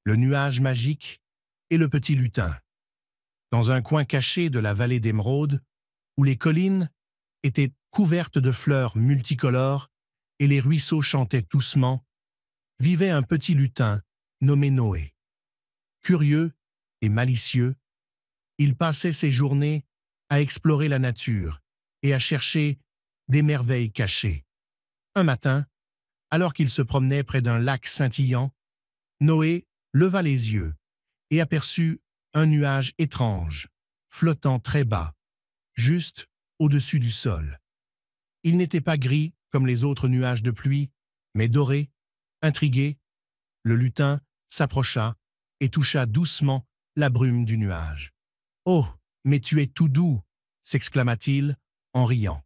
le nuage magique et le petit lutin. Dans un coin caché de la vallée d'Émeraude, où les collines étaient couvertes de fleurs multicolores et les ruisseaux chantaient doucement, vivait un petit lutin nommé Noé. Curieux et malicieux, il passait ses journées à explorer la nature et à chercher des merveilles cachées. Un matin, alors qu'il se promenait près d'un lac scintillant, Noé leva les yeux et aperçut un nuage étrange, flottant très bas, juste au-dessus du sol. Il n'était pas gris comme les autres nuages de pluie, mais doré. Intrigué, le lutin s'approcha et toucha doucement la brume du nuage. « Oh, mais tu es tout doux !» s'exclama-t-il en riant.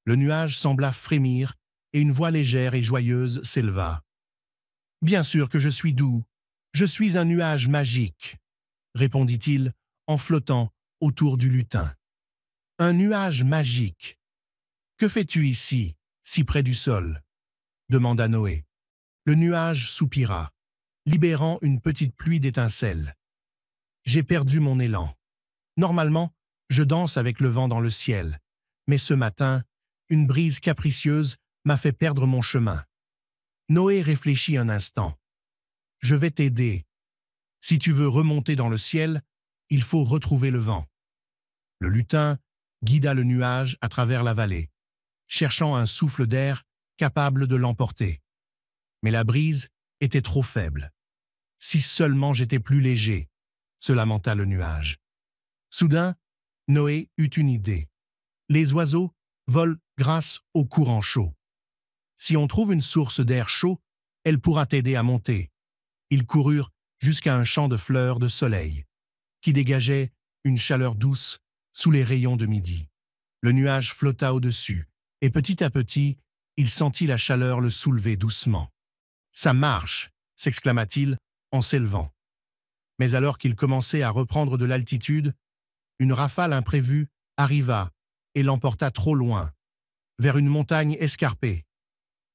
Le nuage sembla frémir et une voix légère et joyeuse s'éleva. « Bien sûr que je suis doux, je suis un nuage magique !» répondit-il en flottant autour du lutin. « Un nuage magique. Que fais-tu ici, si près du sol ?» demanda Noé. Le nuage soupira, libérant une petite pluie d'étincelles. « J'ai perdu mon élan. Normalement, je danse avec le vent dans le ciel, mais ce matin, une brise capricieuse m'a fait perdre mon chemin. » Noé réfléchit un instant. « Je vais t'aider. Si tu veux remonter dans le ciel, il faut retrouver le vent. » Le lutin guida le nuage à travers la vallée, cherchant un souffle d'air capable de l'emporter. Mais la brise était trop faible. « Si seulement j'étais plus léger !» se lamenta le nuage. Soudain, Noé eut une idée. Les oiseaux volent grâce au courant chaud. Si on trouve une source d'air chaud, elle pourra t'aider à monter. Ils coururent jusqu'à un champ de fleurs de soleil, qui dégageait une chaleur douce sous les rayons de midi. Le nuage flotta au-dessus, et petit à petit, il sentit la chaleur le soulever doucement. « Ça marche !» s'exclama-t-il en s'élevant. Mais alors qu'il commençait à reprendre de l'altitude, une rafale imprévue arriva et l'emporta trop loin, vers une montagne escarpée.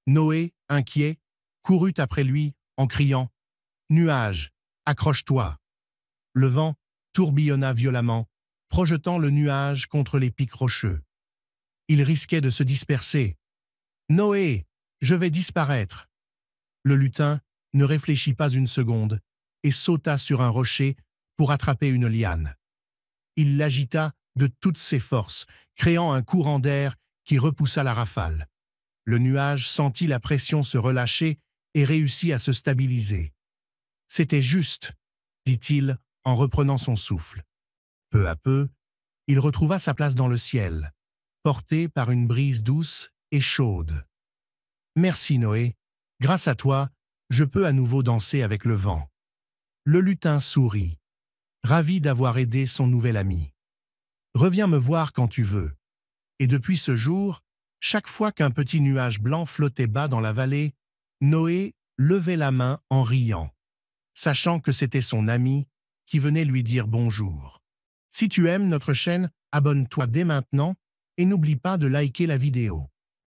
Noé, inquiet, courut après lui en criant « Nuage, accroche-toi !» Le vent tourbillonna violemment, projetant le nuage contre les pics rocheux. Il risquait de se disperser. « Noé, je vais disparaître !» Le lutin ne réfléchit pas une seconde et sauta sur un rocher pour attraper une liane. Il l'agita de toutes ses forces, créant un courant d'air qui repoussa la rafale. Le nuage sentit la pression se relâcher et réussit à se stabiliser. « C'était juste !» dit-il en reprenant son souffle. Peu à peu, il retrouva sa place dans le ciel, porté par une brise douce et chaude. « Merci Noé, grâce à toi, je peux à nouveau danser avec le vent. » Le lutin sourit, ravi d'avoir aidé son nouvel ami. « Reviens me voir quand tu veux. » Et depuis ce jour, chaque fois qu'un petit nuage blanc flottait bas dans la vallée, Noé levait la main en riant, sachant que c'était son ami qui venait lui dire bonjour. Si tu aimes notre chaîne, abonne-toi dès maintenant et n'oublie pas de liker la vidéo.